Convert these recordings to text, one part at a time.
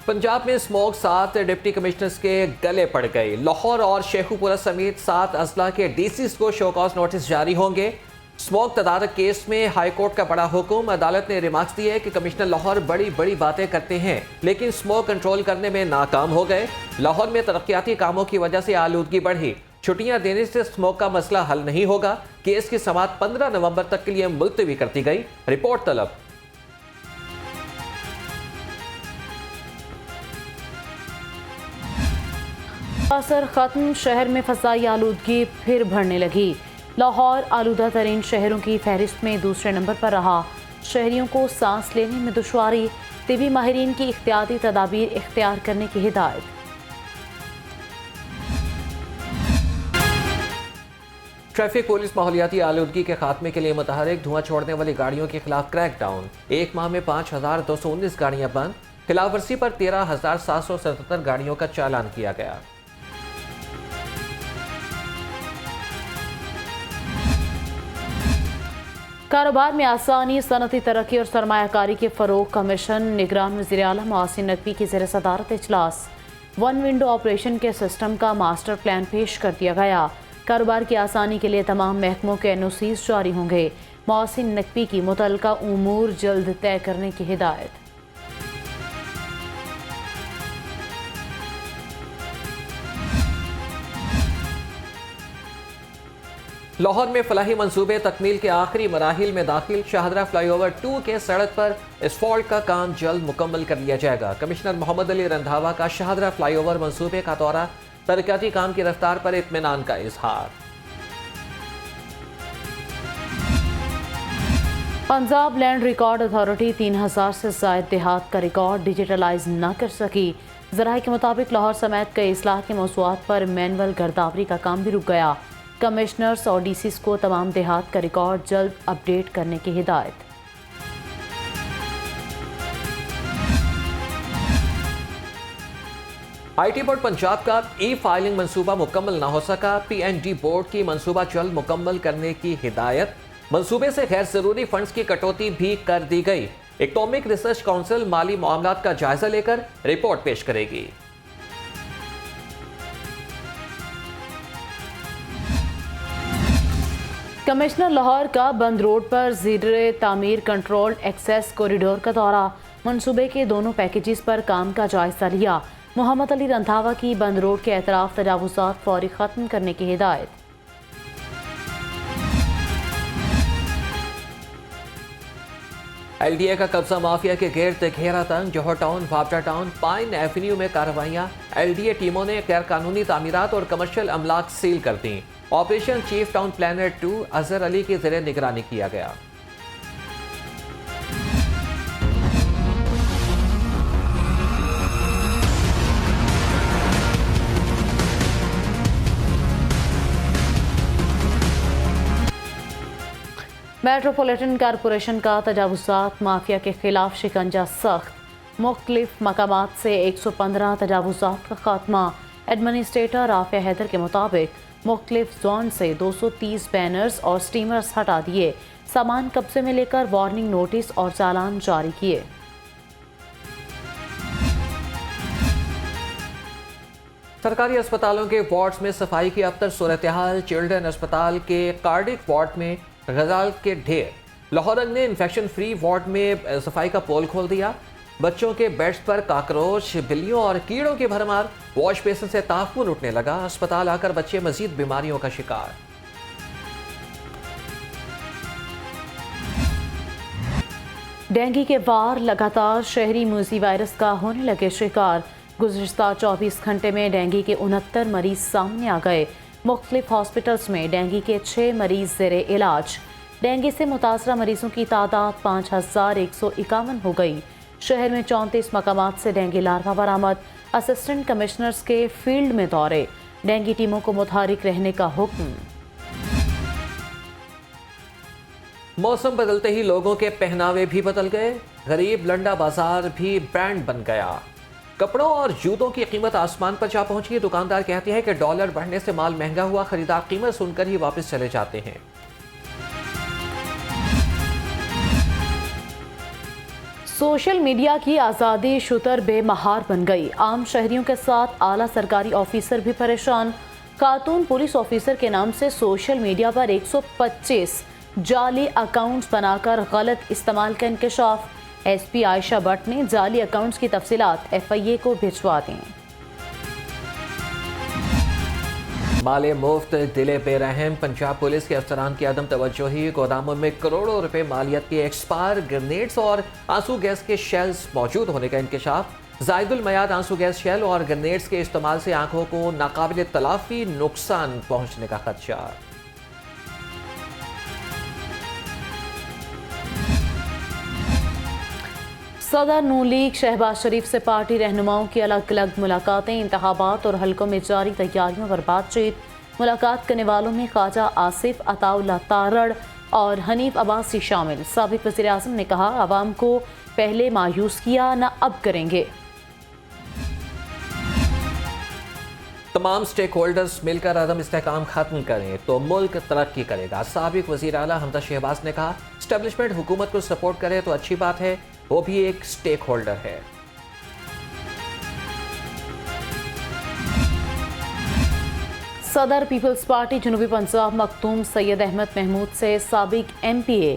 पंजाब में smoke 7 deputy commissioners के गले पड़ गई। लाहौर और शेखुपुरा समेत 7 अजला के डीसीज को शोकॉज नोटिस जारी होंगे। स्मोक तदारक केस में हाईकोर्ट का बड़ा हुक्म। अदालत ने रिमार्क्स दिए कि कमिश्नर लाहौर बड़ी बड़ी बातें करते हैं लेकिन स्मोक कंट्रोल करने में नाकाम हो गए। लाहौर में तरक्याती कामों की वजह से आलूदगी बढ़ी। छुट्टियां देने से स्मोक का मसला हल नहीं होगा। केस की समाअत 15 नवंबर तक के लिए मुलतवी कर दी गई। रिपोर्ट तलब। असर खत्म, शहर में फसाई आलूदगी फिर बढ़ने लगी। लाहौर आलूदा तरीन शहरों की फहरिस्त में दूसरे नंबर पर रहा। शहरियों को सांस लेने में दुश्वारी, तिबी माहिरीन की एहतियाती तदाबीर इख्तियार करने की हिदायत। ट्रैफिक पुलिस माहौलियाती आलूदगी के खात्मे के लिए मुतहरिक। धुआं छोड़ने वाली गाड़ियों के खिलाफ क्रैकडाउन। एक माह में 5219 गाड़ियां बंद। खिलाफवर्जी पर 13,777 गाड़ियों का चालान किया गया। कारोबार में आसानी, सनती तरक्की और सरमायाकारी के फरोग का मिशन। निगरान वज़ीर आला मोहसिन नकवी की ज़ेर सदारत इजलास। वन विंडो ऑपरेशन के सिस्टम का मास्टर प्लान पेश कर दिया गया। कारोबार की आसानी के लिए तमाम महकमों के एनओसीज जारी होंगे। मोहसिन नकवी की मुतल्लिका उमूर जल्द तय करने की हिदायत। लाहौर में फलाही मंसूबे तकमील के आखिरी मराहिल में दाखिल। शाहदरा फ्लाईओवर 2 के सड़क पर एसफॉल्ट का काम जल्द मुकम्मल कर लिया जाएगा। कमिश्नर मोहम्मद अली रंधावा का शाहदरा फ्लाईओवर मंसूबे का दौरा। तरक्याती काम की रफ्तार पर इत्मीनान का इजहार। पंजाब लैंड रिकॉर्ड अथॉरिटी 3000 से ज़ायद देहात का रिकॉर्ड डिजिटलाइज न कर सकी। ज़राए के मुताबिक लाहौर समेत कई इस्लाह के मौज़ूआत पर मैनुअल गर्दावरी का काम भी रुक गया। कमिश्नर्स और डीसीज को तमाम देहात का रिकॉर्ड जल्द अपडेट करने की हिदायत। IT बोर्ड पंजाब का फाइलिंग मंसूबा मुकम्मल ना हो सका। PND बोर्ड की मंसूबा जल्द मुकम्मल करने की हिदायत। मंसूबे से गैर जरूरी फंड्स की कटौती भी कर दी गई। इकनॉमिक रिसर्च काउंसिल माली मामलात का जायजा लेकर रिपोर्ट पेश करेगी। कमिश्नर लाहौर का बंद रोड पर ज़ीरे तामीर कंट्रोल्ड एक्सेस कॉरिडोर का दौरा। मंसूबे के दोनों पैकेजेस पर काम का जायजा लिया। मोहम्मद अली रंधावा की बंद रोड के एतराफ तजावुज़ात फौरी ख़त्म करने की हिदायत। LDA का कब्जा माफिया के गिर्द घेरा तंग। जौहर टाउन, वापडा टाउन, पाइन एवेन्यू में कार्रवाइयां। LDA टीमों ने गैर कानूनी तामीरात और कमर्शियल अमलाक सील कर दी। Operation chief town planner 2 Azhar Ali की ज़ेरे निगरानी किया गया। मेट्रोपॉलिटन कॉरपोरेशन का तजावुज़ात माफिया के खिलाफ शिकंजा सख्त। मुख्तलिफ मकामात से 115 तजावुज़ात का खात्मा। एडमिनिस्ट्रेटर राफिया हैदर के मुताबिक मुख्तलिफ जोन से 230 बैनर्स और स्टीमर्स हटा दिए। सामान कब्जे में लेकर वार्निंग नोटिस और चालान जारी किए। सरकारी अस्पतालों के वार्ड्स में सफाई की अबतर सूरत हाल। चिल्ड्रन अस्पताल के कार्डिक वार्ड में गजाल के ढेर। लाहौर रंग ने इन्फेक्शन फ्री वार्ड में सफाई का पोल खोल दिया। बच्चों के बेड्स पर काकरोच, बिल्लियों और कीड़ों की भरमार। वॉश बेसिन से ताफून उठने लगा। अस्पताल आकर बच्चे मजीद बीमारियों का शिकार। डेंगू के वार लगातार। शहरी मूजी वायरस का होने लगे शिकार। गुज़िश्ता 24 घंटे में डेंगू के 69 मरीज सामने आ गए। मुख्तलिफ हॉस्पिटल्स में डेंगू के 6 मरीज ज़ेरे इलाज। डेंगू से मुतासरा मरीजों की तादाद 5151 हो गई। शहर में 34 मकामात से डेंगू लार्वा बरामद। असिस्टेंट कमिश्नर्स के फील्ड में दौरे। डेंगू टीमों को मुतहरिक रहने का हुक्म। मौसम बदलते ही लोगों के पहनावे भी बदल गए। गरीब लंडा बाजार भी ब्रांड बन गया। कपड़ों और जूतों की कीमत आसमान पर जा पहुंची। दुकानदार कहते हैं कि डॉलर बढ़ने से माल महंगा हुआ। खरीदार कीमत सुनकर ही वापस चले जाते हैं। सोशल मीडिया की आज़ादी शुतर बेमहार बन गई। आम शहरियों के साथ आला सरकारी ऑफिसर भी परेशान। खातून पुलिस ऑफिसर के नाम से सोशल मीडिया पर 125 जाली अकाउंट्स बनाकर गलत इस्तेमाल का इंकशाफ। एसपी आयशा भट्ट ने जाली अकाउंट्स की तफसीलात FIA को भिजवा दी। माले मुफ्त दिले बेरहम, पंजाब पुलिस के अफसरान की अदम तवज्जोही। गोदामों में करोड़ों रुपए मालियत के एक्सपायर ग्रेनेड्स और आंसू गैस के शेल्स मौजूद होने का इंकशाफ। जायदुल मयाद आंसू गैस शेल और ग्रेनेड्स के इस्तेमाल से आंखों को नाकाबिल तलाफी नुकसान पहुंचने का खदशा। सदर नून लीग शहबाज शरीफ से पार्टी रहनुमाओं की अलग अलग मुलाकातें। इंतखाबात और हलकों में जारी तैयारियों पर बातचीत। मुलाकात करने वालों में ख्वाजा आसिफ, अताउल्ला तारड़ और हनीफ अब्बासी शामिल। साबिक वज़ीर आज़म ने कहा, आवाम को पहले मायूस किया, न अब करेंगे। तमाम स्टेक होल्डर्स मिलकर अदम इस्तेहकाम खत्म करें तो मुल्क तरक्की करेगा। साबिक वज़ीर आला हमजा शहबाज ने कहा, एस्टेब्लिशमेंट हुकूमत को सपोर्ट करे तो अच्छी बात है, वो भी एक स्टेक होल्डर है। सदर पीपल्स पार्टी जनूबी पंजाब मखदूम सैयद अहमद महमूद से साबिक MPA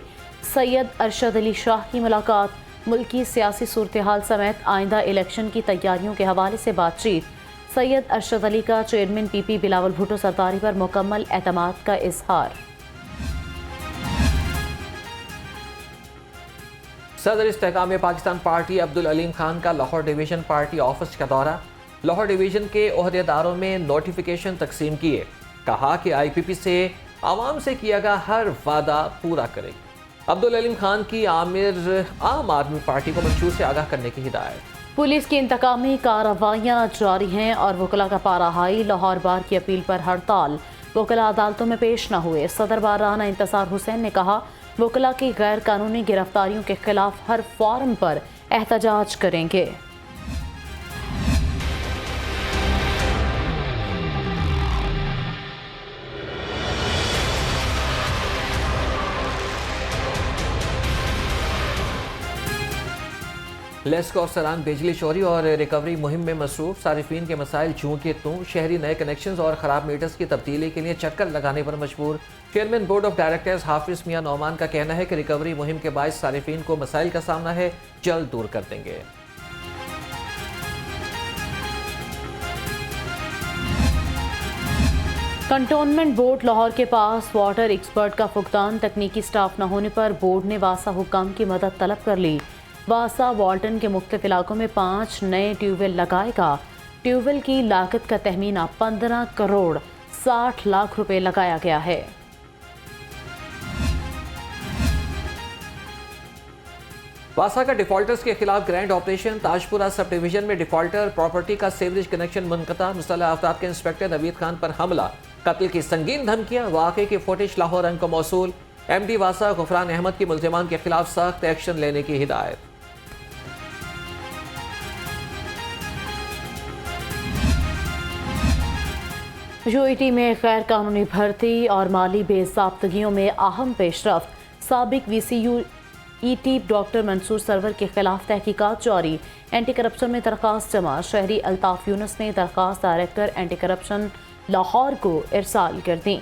सैयद अरशद अली शाह की मुलाकात। मुल्की सियासी सूरत हाल समेत आइंदा इलेक्शन की तैयारियों के हवाले से बातचीत। सैयद अरशद अली का चेयरमैन PP बिलावल भुट्टो सरदारी पर मुकम्मल एतमाद का इजहार। सदर इस्तेहकाम में पाकिस्तान पार्टी अब्दुल अलीम खान का लाहौर डिवीजन पार्टी ऑफिस का दौरा। लाहौर डिवीजन के ओहदेदारों में नोटिफिकेशन तकसीम किए। कहा कि IPP से आवाम से किया गया हर वादा पूरा करेगी। अब्दुल अलीम खान की आम आदमी पार्टी को मंशूर से आगाह करने की हिदायत। पुलिस की इंतकामी कार्रवाइयाँ जारी हैं और वकला का पारा हाई। लाहौर बार की अपील पर हड़ताल। वकला अदालतों में पेश न हुए। सदर बार राना इंतजार हुसैन ने कहा, वकला की गैर कानूनी गिरफ्तारियों के खिलाफ हर फॉरम पर एहतजाज करेंगे। लेस्को अफसरान बिजली चोरी और रिकवरी मुहिम में मसरूफ। सारिफीन के मसाइल जूं के तूं। शहरी नए कनेक्शंस और ख़राब मीटर्स की तब्दीली के लिए चक्कर लगाने पर मजबूर। चेयरमैन बोर्ड ऑफ डायरेक्टर्स हाफिज मियां नौमान का कहना है कि रिकवरी मुहिम के बायस सारिफीन को मसाइल का सामना है, जल्द दूर कर देंगे। कंटोनमेंट बोर्ड लाहौर के पास वाटर एक्सपर्ट का फुकदान। तकनीकी स्टाफ न होने पर बोर्ड ने वासा हुक्काम की मदद तलब कर ली। वासा वाल्टन के मुख्तलिफ इलाकों में 5 नए ट्यूबवेल लगाएगा। ट्यूबवेल की लागत का तहमीना 15 करोड़ 60 लाख रुपए लगाया गया है। वासा का डिफॉल्टर्स के खिलाफ grand operation. Tajpura sub division में डिफॉल्टर प्रॉपर्टी का सीवरेज कनेक्शन मुनक़ता। मुसल्लह अफराद के इंस्पेक्टर नवीद खान पर हमला। कत्ल की संगीन धमकियां। वाक़े की फुटेज लाहौर रंग को मौसूल। MD वासा गुफरान अहमद की मुल्ज़िमान के खिलाफ सख्त एक्शन लेने की हिदायत। UET में गैर कानूनी भर्ती और माली बेज़ाब्तगियों में अहम पेशरफ्त। साबिक VCU-ET डॉक्टर मंसूर सरवर के खिलाफ तहकीकात जारी। एंटी करप्शन में दरख्वास्त जमा। शहरी अल्ताफ यूनुस ने दरख्वास्त डायरेक्टर एंटी करप्शन लाहौर को इरसाल कर दी।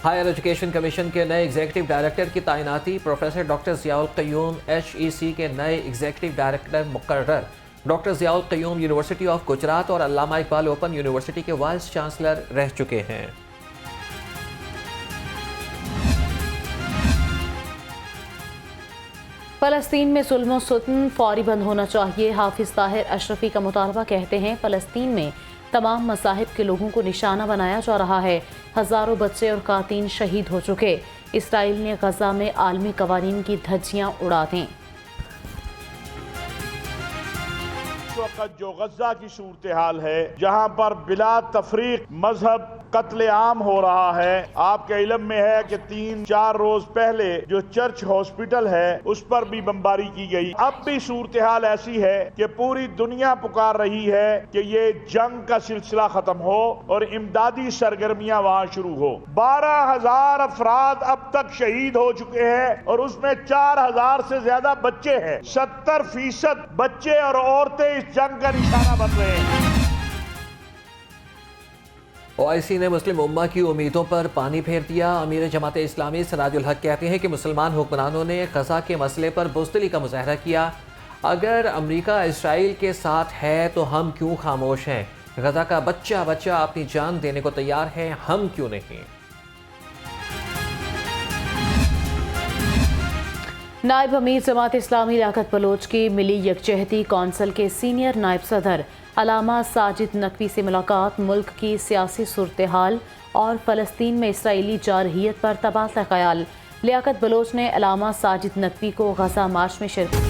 हायर एजुकेशन कमीशन के नए एग्जीक्यूटिव डायरेक्टर की तैनाती। Professor doctor Ziaul Qayyum HEC के नए एग्जीक्यूटिव डायरेक्टर मुकर्रर। Doctor Ziaul Qayyum university of Gujarat और अल्लामा इकबाल ओपन यूनिवर्सिटी के वाइस चांसलर रह चुके हैं। फ़लस्तीन में जुल्म सितम फौरी बंद होना चाहिए। हाफिज ताहिर अशरफी का मुतालबा। कहते हैं, फ़लस्तीन में तमाम मज़ाहिब के लोगों को निशाना बनाया जा रहा है। हज़ारों बच्चे और ख़वातीन शहीद हो चुके। इसराइल ने गज़ा में आलमी कवानीन की धज्जियाँ उड़ा दी। जो वक्त जो गजा की सूरत हाल है, जहां पर बिला तफरीक मजहब कत्लेआम हो रहा है। आपके इल्म में है कि 3-4 रोज पहले जो चर्च हॉस्पिटल है उस पर भी बमबारी की गई। अब भी सूरत हाल ऐसी है कि पूरी दुनिया पुकार रही है कि ये जंग का सिलसिला खत्म हो और इमदादी सरगर्मियां वहां शुरू हो। 12,000 अफराद अब तक शहीद हो चुके हैं और उसमें 4,000 से ज्यादा बच्चे हैं। 70% बच्चे और औरतें इस जंग का निशाना बन रहे हैं। ओआईसी ने मुस्लिम उम्मा की उम्मीदों पर पानी फेर दिया। अमीर जमात इस्लामी सराजुल हक कहते हैं कि मुसलमान हुक्मरानों ने गजा के मसले पर बुज़दिली का मुजाहरा किया। अगर अमेरिका इसराइल के साथ है तो हम क्यों खामोश हैं? गजा का बच्चा बच्चा अपनी जान देने को तैयार है, हम क्यों नहीं? नायब अमीर जमात इस्लामी लियाकत बलोच की मिली यकजहती कौंसिल के सीनियर नायब सदर अलामा साजिद नकवी से मुलाकात। मुल्क की सियासी सूरत हाल और फ़लस्तीन में इसराइली जारहियत पर तबादला ख्याल। लियाकत बलोच ने अलामा साजिद नकवी को गजा मार्च में शिरकत